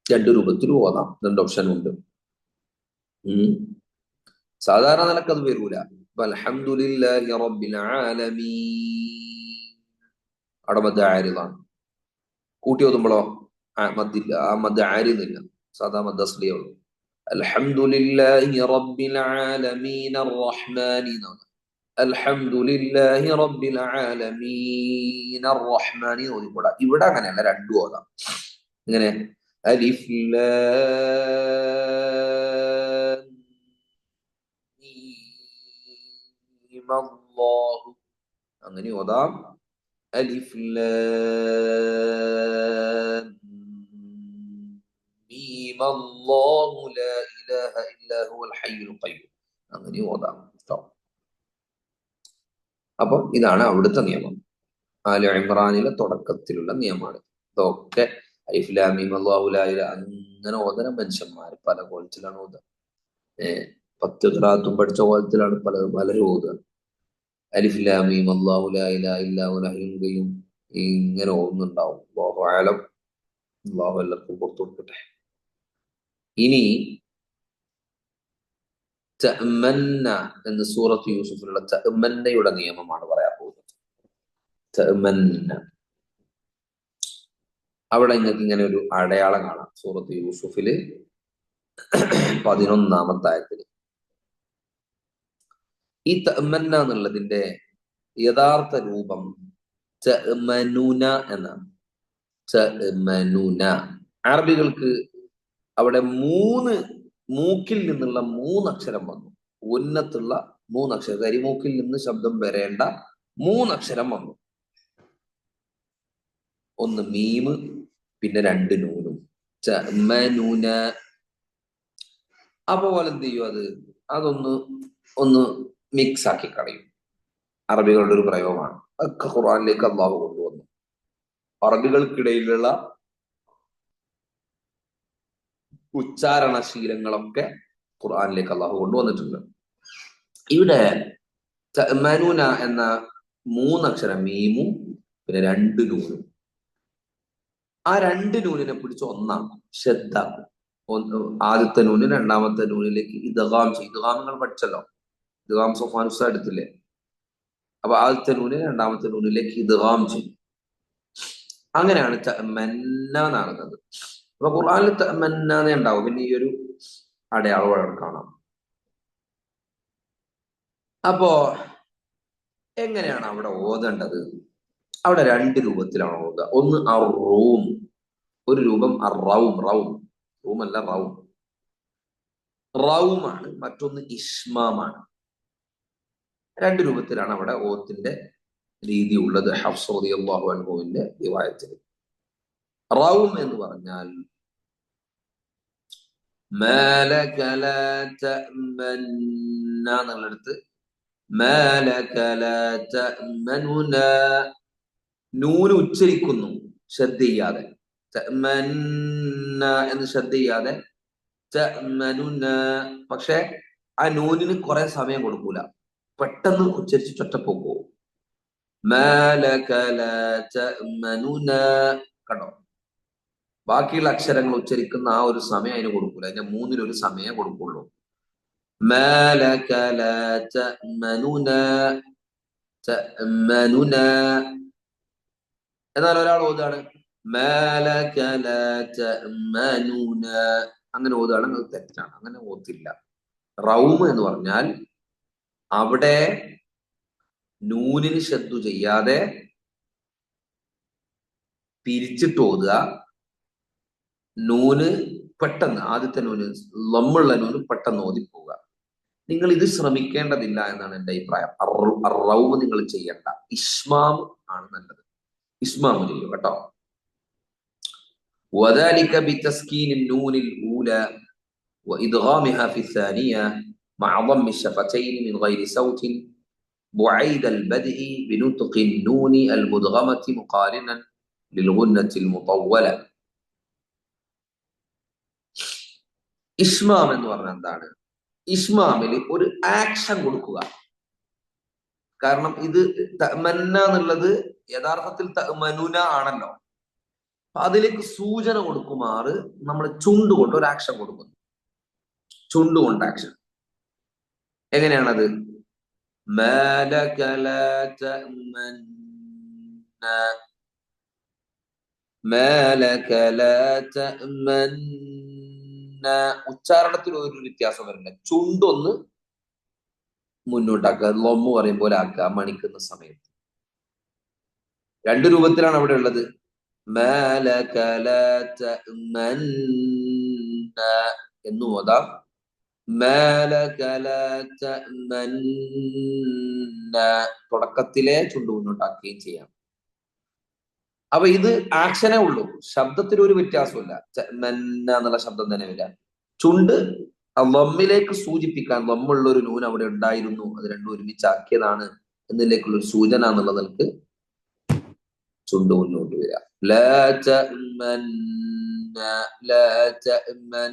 2 രൂപത്തിലും ഓതാം. 2 ഓപ്ഷൻ ഉണ്ട്. സാധാരണ നിലക്കത് വരൂല. അൽഹംദുലില്ലാഹി റബ്ബിൽ ആലമീൻ, അവിടെ മദ് ആരിദാണ്. കൂട്ടി ഓതുമ്പോഴോ മദ്ദില്ല, ആ മദ് ആരിദില്ല, സാധാ മദ് അസ്ലിയേ ഉള്ളൂ. അൽഹംദുലില്ലാഹി റബ്ബിൽ ആലമീൻ അർറഹ്മാനി എന്നാണ്. അൽഹംദുലില്ലാഹി റബ്ബിൽ ആലമീൻ അർറഹ്മാനി ഓതിക്കൂടാ. ഇവിടെ അങ്ങനെയല്ല, 2 ഓതാം. ഇങ്ങനെ അലിഫ് ലാം മീം അല്ലാഹു, അങ്ങനെ ഓതാം. അലിഫ് ലാം മീം അല്ലാഹു ലാ ഇലാഹ ഇല്ലാ ഹുവൽ ഹയ്യുൽ ഖയ്യൂം, അങ്ങനെ ഓതാം. അപ്പൊ ഇതാണ് അവിടുത്തെ നിയമം. ആല ഇമ്രാനിലെ തുടക്കത്തിലുള്ള നിയമമാണ് ഇതൊക്കെ. അലിഫ് ലാം മീം അല്ലാഹു ലാ ഇലാഹ അങ്ങനെ ഓതന മനുഷ്യന്മാർ പല കോലത്തിലാണ് ഓതുക. 10 ഖിറാഅത്തും പഠിച്ച കോലത്തിലാണ് പലരും ഓതുക. അലിഫ് ലാം മീം അല്ലാഹു ലാ ഇലാഹ ഇല്ലാ ഹുവൽ ഹയ്യുൽ ഖയ്യൂം ഇങ്ങനെ ഓതുന്നുണ്ടാവും. അല്ലാഹു അഅലം. അല്ലാഹു എല്ലാവർക്കും പുറത്തു കൊടുക്കട്ടെ. ഇനി തഅമന്ന എന്ന സൂറത്ത് യൂസുഫിലുള്ള തഅമന്നയുടെ നിയമമാണ് പറയാൻ പോകുന്നത്. തഅമന്ന അവിടെ നിങ്ങൾക്ക് ഇങ്ങനെ ഒരു അടയാളം കാണാം. സൂറത്ത് യൂസുഫില് 11-ാമത്തെ ആയത്തില് ഈ തഅമന്ന എന്നുള്ളതിന്റെ യഥാർത്ഥ രൂപം തഅമനുന എന്നാണ്. തഅമനുന. അറബികൾക്ക് അവിടെ മൂക്കിൽ നിന്നുള്ള 3 അക്ഷരം വന്നു. ഉന്നത്തുള്ള 3 അക്ഷരം, കരിമൂക്കിൽ നിന്ന് ശബ്ദം വരേണ്ട 3 അക്ഷരം വന്നു. ഒന്ന് മീമ്, പിന്നെ 2 നൂനും. തഅമനുന. അപ്പൊ പോലെ എന്ത് ചെയ്യും, അതൊന്ന് മിക്സ് ആക്കി കളയും. അറബികളുടെ ഒരു പ്രയോഗമാണ്. ഒക്കെ ഖുർആനിലേക്ക് അള്ളാഹു കൊണ്ടുവന്നു. അറബികൾക്കിടയിലുള്ള ഉച്ചാരണശീലങ്ങളൊക്കെ ഖുർആനിലേക്ക് അള്ളാഹു കൊണ്ടുവന്നിട്ടുണ്ട്. ഇവിടെ തഅമനുന എന്ന 3 അക്ഷരം മീമും പിന്നെ 2 നൂനും, ആ 2 നൂനിനെ പിടിച്ച് ഒന്നാക്കും, ശദ്ദാക്കും. ആദ്യത്തെ നൂന് രണ്ടാമത്തെ നൂനിലേക്ക് ഇദ്ഗാം ചെയ്യും. ഇദ്ഗാം നിങ്ങൾ പഠിച്ചല്ലോ, ഇദ്ഗാം സൊഫാനുസ എടുത്തില്ലേ? അപ്പൊ ആദ്യത്തെ നൂന് രണ്ടാമത്തെ നൂനിലേക്ക് ഇദ്ഗാം ചെയ്യും. അങ്ങനെയാണ് തഅമന്ന നടന്നത്. അപ്പൊ ഖുർആനിൽ തഅമന്ന ഉണ്ടാവും. പിന്നെ ഈ ഒരു അടയാളം അവിടെ കാണാം. അപ്പോ എങ്ങനെയാണ് അവിടെ ഓതേണ്ടത്? അവിടെ 2 രൂപത്തിലാണ് ഓതുക. ഒന്ന് അറൂം, ഒരു രൂപം റൗം. റൂമല്ല, റൗമാണ്. മറ്റൊന്ന് ഇഷ്മാമാണ്. 2 രൂപത്തിലാണ് അവിടെ ഓത്തിന്റെ രീതി ഉള്ളത്. ഹഫ്സ് റളിയല്ലാഹു അൻഹുവിന്റെ റിവായത്തിൽ റൗം എന്ന് പറഞ്ഞാൽ മാലക ലാ തഅമന്ന എന്നുള്ളടുത്ത് മാലക ലാ തഅമനുന നൂന് ഉച്ചരിക്കുന്നു ശ്രദ്ധ ചെയ്യാതെ. തഅമന്ന എന്ന് ശ്രദ്ധ ചെയ്യാതെ തഅമനുന. പക്ഷെ ആ നൂനിന് കുറെ സമയം കൊടുക്കൂല, പെട്ടെന്ന് ഉച്ചരിച്ച് ചൊറ്റപ്പോക്കോ. മാലക ലാ തഅമനുന. കണ്ടോ? ബാക്കിയുള്ള അക്ഷരങ്ങൾ ഉച്ചരിക്കുന്ന ആ ഒരു സമയം അതിന് കൊടുക്കൂല. അതിന്റെ 3-ൽ 1 സമയം കൊടുക്കുള്ളൂ. മാലക ലാ തഅമനുന. തഅമനുന. എന്നാൽ ഒരാൾ ഓതാണ് മാലക ലാ തഅമനുന, അങ്ങനെ ഓതാണ്, അത് തെറ്റാണ്. അങ്ങനെ ഓത്തില്ല. റൗം എന്ന് പറഞ്ഞാൽ അവിടെ നൂനിന് ശബ്ദു ചെയ്യാതെ പിരിച്ചിട്ട് ഓതുക. നൂന് പെട്ടെന്ന്, ആദ്യത്തെ നൂന് ലമ്മുള്ള നൂന് പെട്ടെന്ന് ഓതിപ്പോവുക. നിങ്ങൾ ഇത് ശ്രമിക്കേണ്ടതില്ല എന്നാണ് എന്റെ അഭിപ്രായം. റൗം നിങ്ങൾ ചെയ്യണ്ട, ഇസ്മാം ആണ് നല്ലത്. ഇസ്മാം ചെയ്യും കേട്ടോ. وذلك بتسكين النون الأولى وإدغامها في الثانية مع ضم الشفتين من غير صوت بعيد البدء بنطق النون المدغمة مقارنا للغنة المطولة. ഇഷ്മാം എന്ന് പറഞ്ഞാൽ എന്താണ്? ഇഷ്മാമിൽ ഒരു ആക്ഷൻ കൊടുക്കുക. കാരണം ഇത് തഅമന്ന എന്നുള്ളത് യഥാർത്ഥത്തിൽ തഅമനുന ആണല്ലോ. അതിലേക്ക് സൂചന കൊടുക്കുമാറ് നമ്മൾ ചുണ്ടുകൊണ്ട് ഒരു ആക്ഷൻ കൊടുക്കുന്നു. ചുണ്ടുകൊണ്ട് ആക്ഷൻ എങ്ങനെയാണത്? മാലക ലാ തഅമന്ന. മാലക ലാ തഅമന്ന. ഉച്ചാരണത്തിൽ ഒരു വ്യത്യാസം വരില്ല. ചുണ്ടൊന്ന് മുന്നോട്ടാക്കുക, ലൊമ്മ് പറയും പോലെ ആക്കുക മണിക്കുന്ന സമയത്ത്. 2 രൂപത്തിലാണ് അവിടെ ഉള്ളത്. മാലക ലാ തഅമന്ന എന്ന് ഓതാം. മാലക ലാ തഅമന്ന തുടക്കത്തിലെ ചുണ്ട് മുന്നോട്ടാക്കുകയും ചെയ്യാം. അപ്പൊ ഇത് ആക്ഷനേ ഉള്ളൂ, ശബ്ദത്തിന് ഒരു വ്യത്യാസമില്ല. തഅമന്ന എന്നുള്ള ശബ്ദം തന്നെ വരില്ല. ചുണ്ട് ലമ്മിലേക്ക് സൂചിപ്പിക്കാൻ, ലമ്മുള്ള ഒരു നൂൻ അവിടെ ഉണ്ടായിരുന്നു, അത് രണ്ടും ഒരുമിച്ചാക്കിയതാണ് എന്നതിലേക്കുള്ള ഒരു സൂചന എന്നുള്ള നിലക്ക് ചുണ്ട് മുന്നോട്ട് വരിക. ലാ തഅ്മന്ന ലാ തഅ്മന്ന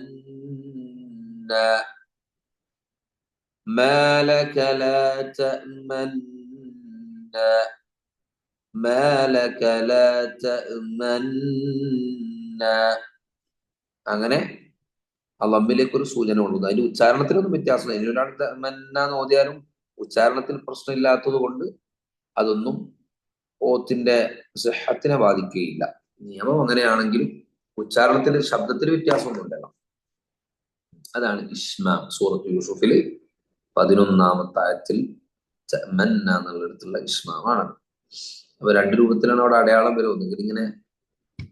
മാ ലക ലാ തഅ്മന്ന മാ ലക ലാ തഅ്മന്ന. അങ്ങനെ അള്ളമ്മിലേക്ക് ഒരു സൂചന ഉള്ളത്. അതിന്റെ ഉച്ചാരണത്തിനൊന്നും വ്യത്യാസമില്ല. ഇനി ഒരാൾ തഅ്മന്ന എന്ന് ഓതിയാലും ഉച്ചാരണത്തിൽ പ്രശ്നമില്ലാത്തത് കൊണ്ട് അതൊന്നും ഓത്തിന്റെ സിഹത്തിനെ ബാധിക്കുകയില്ല. നിയമം അങ്ങനെയാണെങ്കിലും ഉച്ചാരണത്തിൽ ശബ്ദത്തിൽ വ്യത്യാസമൊന്നും ഉണ്ടല്ലോ. അതാണ് ഇഷ്മാം. സൂറത്ത് യൂസുഫില് 11-ാമത്തെ ആയത്തിൽ തഅ്മന്ന എന്നുള്ളിടത്തുള്ള ഇഷ്മാമാണ്. അപ്പൊ രണ്ട് രൂപത്തിലാണ് അവിടെ അടയാളം വരും. ഒന്നുകിൽ ഇങ്ങനെ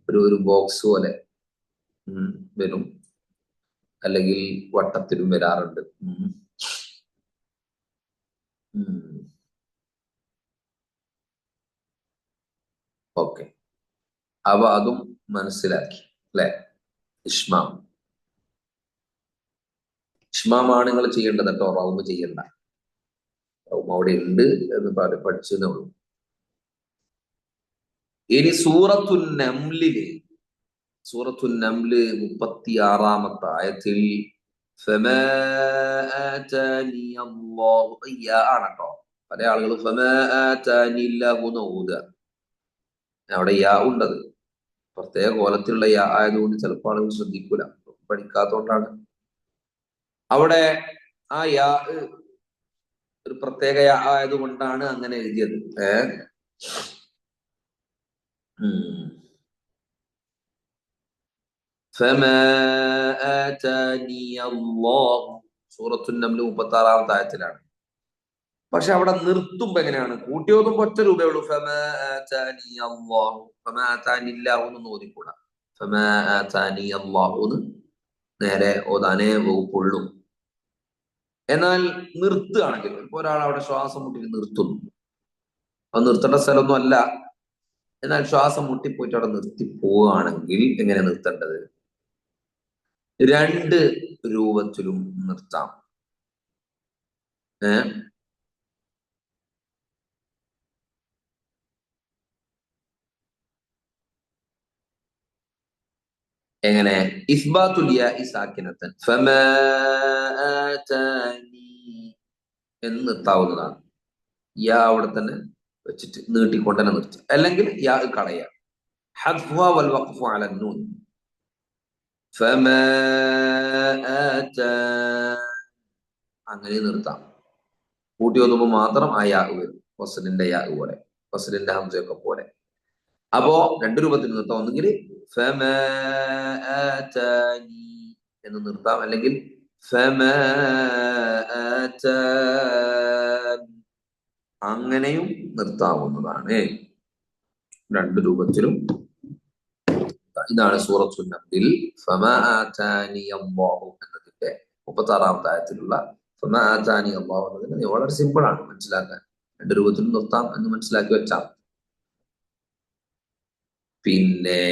ഒരു ബോക്സ് പോലെ വരും, അല്ലെങ്കിൽ വട്ടത്തിലും വരാറുണ്ട്. ഓക്കെ, അവ അതും മനസ്സിലാക്കി അല്ലെ. ഇഷ്മാമാണ് നിങ്ങൾ ചെയ്യേണ്ടത് കേട്ടോ, റൗമ് ചെയ്യണ്ട. റൗമ് അവിടെ ഉണ്ട് എന്ന് പഠിച്ചതേ ഉള്ളൂ. ഇനി സൂറത്തുൻ നംലില് 36-ാമത്തെ ആയത്തിൽ ഫമാ ആതാനി അല്ലാഹു ആണട്ടോ. പല ആളുകൾ ഫമാ ആതാനി അല്ലാഹു ഓതുക. അവിടെ യാ ഉണ്ടത് പ്രത്യേക കോലത്തിലുള്ള യാ ആയതുകൊണ്ട് ചിലപ്പോൾ ആളുകൾ ശ്രദ്ധിക്കൂല, പഠിക്കാത്തോണ്ടാണ്. അവിടെ ആ യാ ഒരു പ്രത്യേക യാ ആയതുകൊണ്ടാണ് അങ്ങനെ എഴുതിയത്. ഫമാ ആതാനി അല്ലാഹു സൂറത്തുൻ നംൽ 36-ാമത്തെ ആയത്തിലാണ്. പക്ഷെ അവിടെ നിർത്തുമ്പോ എങ്ങനെയാണ്? കൂട്ടിയോതുമ്പോ ഒറ്റ രൂപേ ഉള്ളൂ. ഫമാ ആതാനി അല്ലാഹു ഫമാ ആതാനി അല്ലാഹു എന്ന് ഓതിക്കൂടാ. ഫമാ ആതാനി അല്ലാഹു എന്ന് നേരെ ഓതാനേ വകുപ്പുള്ളൂ. എന്നാൽ നിർത്തുകയാണെങ്കിൽ, ഇപ്പൊ ഒരാൾ അവിടെ ശ്വാസം മുട്ടി നിർത്തുന്നു, അത് നിർത്തേണ്ട സ്ഥലമൊന്നും അല്ല. എന്നാൽ ശ്വാസം മുട്ടിപ്പോയിട്ട് അവിടെ നിർത്തി പോവുകയാണെങ്കിൽ എങ്ങനെ നിർത്തേണ്ടത്? രണ്ട് രൂപത്തിലും നിർത്താം. എങ്ങനെ? ഇസ്ബാത്തുൽ യാഇ സാക്കിനത്തൻ ഫമാ ആതാനി എന്ന് നിർത്താവുന്നതാണ്. യാ അവിടെ തന്നെ വെച്ചിട്ട് നീട്ടിക്കൊണ്ട് തന്നെ നിർത്തുക. അല്ലെങ്കിൽ യാ കളയുക. ഹദ്ഫുഹ വൽ വഖ്ഫു അല നൂൻ. ഫമാ ആതാൻ അങ്ങനെ നിർത്താം. കൂട്ടി ഓതുമ്പോൾ മാത്രം ആ യാ വരും. വസ്ലിന്റെ യാ പോലെ, വസ്ലിന്റെ ഹംസയൊക്കെ പോലെ. അപ്പോ രണ്ട് രൂപത്തിൽ നിർത്താം. ഒന്നുകിൽ ഫമാ ആതാനി എന്ന് നിർത്താം, അല്ലെങ്കിൽ ഫമാ ആതാൻ അങ്ങനെയും നിർത്താവുന്നതാണ്. രണ്ട് രൂപത്തിലും. ഇതാണ് സൂറത്തുൻ നംലിൽ ഫമാ ആതാനി അല്ലാഹു എന്നതിന്റെ 36-ാമത്തെ ആയത്തിലുള്ള ഫമാ ആതാനി അല്ലാഹു എന്നതിന് വളരെ സിമ്പിൾ ആണ് മനസ്സിലാക്കാൻ. രണ്ട് രൂപത്തിലും നിർത്താം എന്ന് മനസ്സിലാക്കി വെച്ചാൽ. പിന്നെ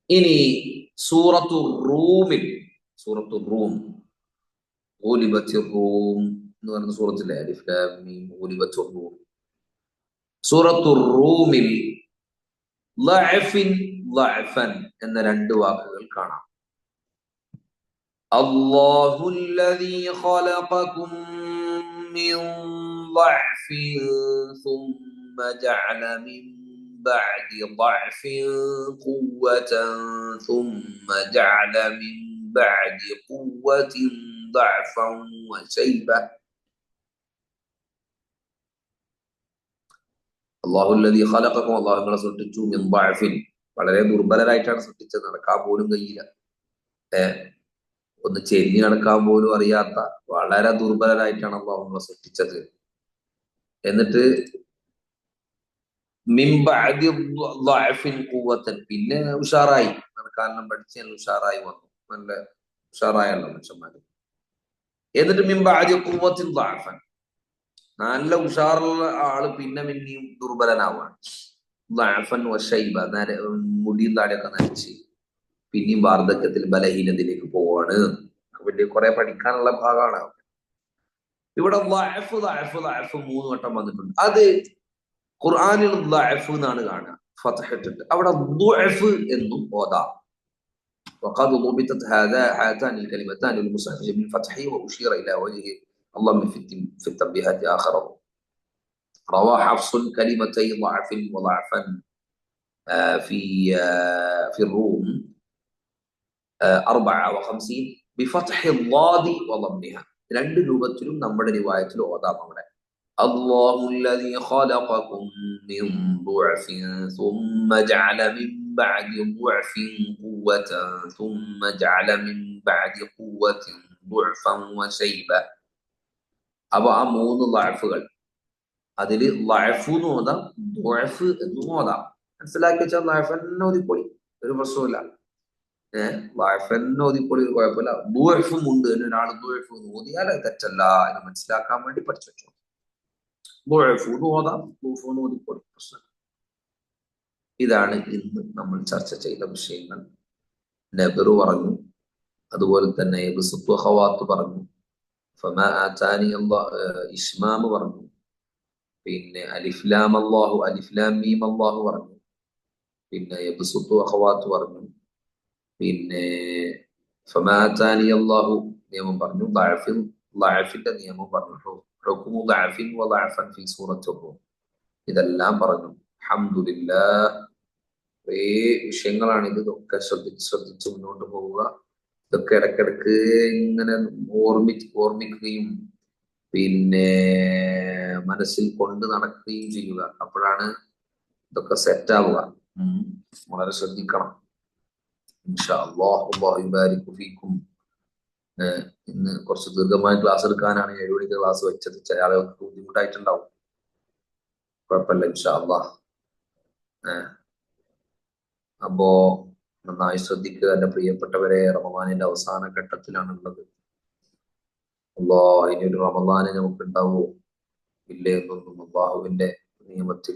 ഇനി സൂറത്തു റൂമിൽ, സൂറത്തു റൂം ഗുലിബത്തിർ റൂം എന്ന് പറയുന്ന സൂറത്തിലെ അലിഫ് ലാം മീം ഗുലിബത്തിർ റൂം. സൂറത്തു റൂമിൽ ലഅഫിൻ ലഅഫൻ എന്ന രണ്ട് വാക്കുകൾ കാണാം. അല്ലാഹുല്ലദീ ഖലഖകും മിൻ ളഅഫിൻ സുമ്മ ജഅല മിൻ ബഅദി ളഅഫിൻ ഖുവ്വതൻ സുമ്മ ജഅല മിൻ ബഅദി ഖുവ്വതിൻ ളഅഫൻ വശൈബ. അല്ലാഹുല്ലദീ ഖലഖകും അല്ലാഹു നിങ്ങളെ സൃഷ്ടിച്ചു മിൻ ളഅഫിൻ വളരെ ദുർബലരായിട്ടാണ് സൃഷ്ടിച്ചത്. നടക്കാൻ പോലും കഴിയില്ല. ഒന്ന് ചെരിഞ്ഞ് നടക്കാൻ പോലും അറിയാത്ത വളരെ ദുർബലരായിട്ടാണ് അല്ലാഹു നമ്മളെ സൃഷ്ടിച്ചത്. എന്നിട്ട് മിൻ ബഅദി ളഅഫിൻ ഖുവ്വതൻ പിന്നെ ഉഷാറായി, നടക്കാനെല്ലാം പഠിച്ച് ഉഷാറായി വന്നു. നല്ല ഉഷാറായല്ലോ മനുഷ്യന്മാര്. എന്നിട്ട് മിൻ ബഅദി ഖുവ്വതിൻ ളഅഫൻ നല്ല ഉഷാറുള്ള ആള് പിന്നെ പിന്നെയും ദുർബലനാവാണ്. ളഅഫൻ വശൈബ മുടിയും താടിയൊക്കെ നനച്ച് പിന്നെയും വാർദ്ധക്യത്തിൽ ബലഹീനതയിലേക്ക് പോവാണ്. വലിയ കുറെ പഠിക്കാനുള്ള ഭാഗമാണ്. ഇവിടെ ദഅഫ് ദഅഫ് ദഅഫ് 3 വട്ടം വന്നിട്ടുണ്ട്. അത് ഖുർആനിൽ ദഅഫ് എന്നാണ് കാണുക, ഫത്ഹ ഇട്ടിട്ട്. അവിടെ ദുഅഫ് എന്നും ഓതാം. وقد ضبطت هاتان الكلمتان المصحف بالفتح وأشير إلى وجه الله في التنبيهات آخره. روى حفص كلمتي ضعف وضعفا في الروم 54 بفتح الضاد وضمها. രണ്ട് രൂപത്തിലും നമ്മുടെ റിവായത്തിൽ ഓതാം. അവിടെ الله الذي خلقكم من ضعف ثم جعل من بعد ضعف قوة ثم جعل من بعد قوة ضعفا وشيبا. അപ്പൊ ആ 3 ളഅഫുകൾ, അതിൽ ളഅഫു എന്ന് ഓതാം, ദുഅഫ് എന്നും ഓതാം. മനസ്സിലാക്കി വെച്ചാൽ ളഅഫ് തന്നെ ഓതിപ്പോയി, ഒരു പ്രശ്നമില്ല. ളഅഫ് തന്നെ ഓതിപ്പോയി, ഒരു കുഴപ്പമില്ല. ദുഅഫും ഉണ്ട്, ഒരാൾ ദുഅഫ് ഓതിയാൽ അത് തെറ്റല്ല എന്ന് മനസ്സിലാക്കാൻ വേണ്ടി പഠിച്ചു വെച്ചു. ഇതാണ് ഇന്ന് നമ്മൾ ചർച്ച ചെയ്ത വിഷയങ്ങൾ. നബറു പറഞ്ഞു, അതുപോലെ തന്നെ ഖവാത്ത് പറഞ്ഞു, ഫമാ ആതാനി ഇസ്മാം പറഞ്ഞു, പിന്നെ അലിഫ്ലാം അല്ലാഹു അലിഫ്ലാം മീം അല്ലാഹു പറഞ്ഞു, പിന്നെ ഖവാത്ത് പറഞ്ഞു, പിന്നെ ഫമാ ആതാനി അല്ലാഹു നിയമം പറഞ്ഞു, ദഅഫിന്റെ നിയമം പറഞ്ഞു, ഇതെല്ലാം പറഞ്ഞു. അൽഹംദുലില്ലാഹ്. കുറേ വിഷയങ്ങളാണ് ഇത്. ഇതൊക്കെ ശ്രദ്ധിച്ച് മുന്നോട്ട് പോവുക. ഇതൊക്കെ ഇടയ്ക്കിടക്ക് ഇങ്ങനെ ഓർമ്മിക്കുകയും പിന്നെ മനസ്സിൽ കൊണ്ട് നടക്കുകയും ചെയ്യുക. അപ്പോഴാണ് ഇതൊക്കെ സെറ്റ് ആവുക. വളരെ ശ്രദ്ധിക്കണം. ഇൻഷാ അല്ലാഹ്. അല്ലാഹു യുബാരികു ഫീക്കും. ഇന്ന് കുറച്ച് ദീർഘമായ ക്ലാസ് എടുക്കാനാണ് 7 മണിക്ക് ക്ലാസ് വെച്ചത്. ചില ആളുകൾക്ക് ബുദ്ധിമുട്ടായിട്ടുണ്ടാവും. കുഴപ്പമില്ല, ഇൻഷാ അല്ലാഹ്. അപ്പോ നന്നായി ശ്രദ്ധിക്കുക എന്റെ പ്രിയപ്പെട്ടവരെ. റമദാനിന്റെ അവസാന ഘട്ടത്തിലാണ് ഉള്ളത്. ഇനിയൊരു റമദാന് നമുക്ക് ഉണ്ടാവോ ഇല്ലേ എന്നൊന്നും അല്ലാഹുവിന്റെ നിയമത്തിൽ,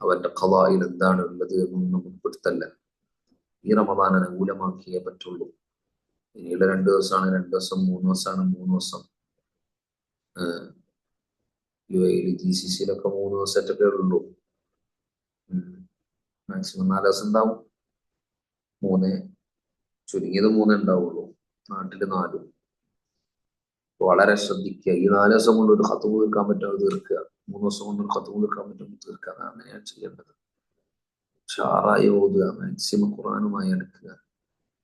അവന്റെ ഖളായിൽ എന്താണ് ഉള്ളത് എന്നൊന്നും നമുക്ക് പിടുത്തല്ല. ഈ റമദാൻ അനുകൂലമാക്കിയേ പറ്റുള്ളൂ. ഇനിയുള്ള 2 ദിവസമാണ്, 2 ദിവസം, 3 ദിവസമാണ്, 3 ദിവസം. UAE GCCയിലൊക്കെ 3 ദിവസമൊക്കെ ഉള്ളൂ. മാക്സിമം 4 ദിവസം ഉണ്ടാവും. 3, ചുരുങ്ങിയത് 3 ഉണ്ടാവുള്ളൂ. നാട്ടില് 4. വളരെ ശ്രദ്ധിക്കുക. ഈ 4 ദിവസം കൊണ്ട് ഒരു ഖത്മ് തീർക്കാൻ പറ്റുന്നത് തീർക്കുക. 3 ദിവസം കൊണ്ട് ഒരു ഖത്മ് തീർക്കാൻ പറ്റുന്നത് തീർക്കുക. അതാണ് ഞാൻ ചെയ്യേണ്ടത്. ഷാറായി ഓതുക, മാക്സിമം ഖുർആനുമായി എടുക്കുക,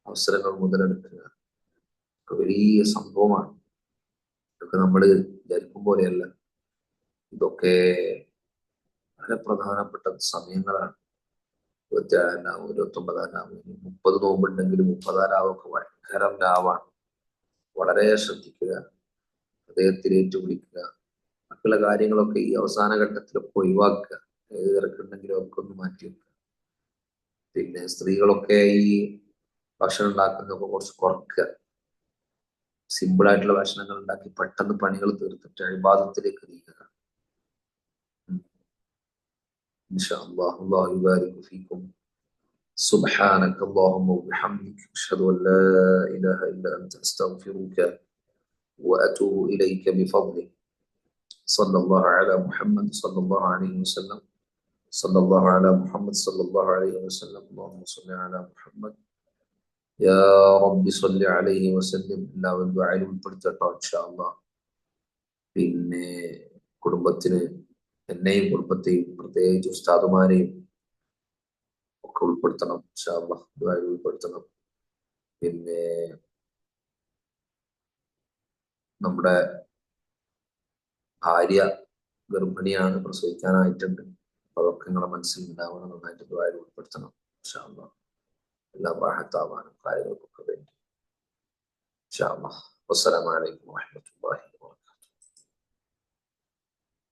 അവസരങ്ങൾ മുതലെടുക്കുക. വലിയ സംഭവമാണ്. ഇതൊക്കെ നമ്മൾ വിചാരിക്കും പോലെയല്ല. ഇതൊക്കെ വളരെ പ്രധാനപ്പെട്ട സമയങ്ങളാണ്. 27 രാവ്, 29 രാവ്, 30 നോമ്പുണ്ടെങ്കിൽ 30 രാവൊക്കെ ഭയങ്കര രാവാണ്. വളരെ ശ്രദ്ധിക്കുക, ഹൃദയത്തിൽ ഏറ്റുപിടിക്കുക. മറ്റുള്ള കാര്യങ്ങളൊക്കെ ഈ അവസാന ഘട്ടത്തിലൊക്കെ ഒഴിവാക്കുക. ഏത് തിരക്കുണ്ടെങ്കിലും ഒക്കെ ഒന്ന് മാറ്റി വെക്കുക. പിന്നെ സ്ത്രീകളൊക്കെ ഈ ഭക്ഷണം ഉണ്ടാക്കുന്നതൊക്കെ കുറച്ച് കുറക്കുക. സിമ്പിൾ ആയിട്ടുള്ള ഭക്ഷണങ്ങൾ ഉണ്ടാക്കി പെട്ടെന്ന് പണികൾ തീർത്തിട്ട് ഇബാദത്തിലേക്ക് നീങ്ങുക. ഇൻഷാ അല്ലാഹ്. അല്ലാഹു യുബാരികു ഫീക്കും. സുബ്ഹാനക അല്ലാഹുമ്മ വബിഹംദിക അശ്ഹദു അൻ ലാ ഇലാഹ ഇല്ല അൻത അസ്തഗ്ഫിറുക വഅതൂബു ഇലൈക ബിഫദ്ലിക. സ്വല്ലല്ലാഹു അലാ മുഹമ്മദ് സ്വല്ലല്ലാഹു അലൈഹി വസല്ലം. സ്വല്ലല്ലാഹു അലാ മുഹമ്മദ് സ്വല്ലല്ലാഹു അലൈഹി വസല്ലം. അല്ലാഹുമ്മ സ്വല്ലി അലാ മുഹമ്മദ് യാ റബ്ബി സ്വല്ലി അലൈഹി വസല്ലം. എല്ലാവരും ദുആയിൽ ഉൾപ്പെടുത്തട്ടോ ഇൻഷാ അല്ലാഹ്. പിന്നെ കുടുംബത്തിന്, എന്നെയും കുടുംബത്തെയും പ്രത്യേകിച്ച് ഉസ്താദുമാരെയും ഒക്കെ ഉൾപ്പെടുത്തണം ഇൻഷാ അല്ലാഹ്. ദുആയിൽ ഉൾപ്പെടുത്തണം. പിന്നെ നമ്മുടെ ഭാര്യ ഗർഭിണിയാണ്, പ്രസവിക്കാനായിട്ടുണ്ട്. അതൊക്കെ നിങ്ങളുടെ മനസ്സിൽ ഉണ്ടാവണം. നന്നായിട്ട് ദുആയിൽ ഉൾപ്പെടുത്തണം ഇൻഷാ അല്ലാഹ്. എല്ലാം റാഹത്താവാനും കാര്യങ്ങൾക്കൊക്കെ വേണ്ടി ഇൻഷാ അല്ലാഹ്. വസ്സലാമു അലൈക്കും വറഹ്മത്തുള്ളാഹി വബറകാതുഹു.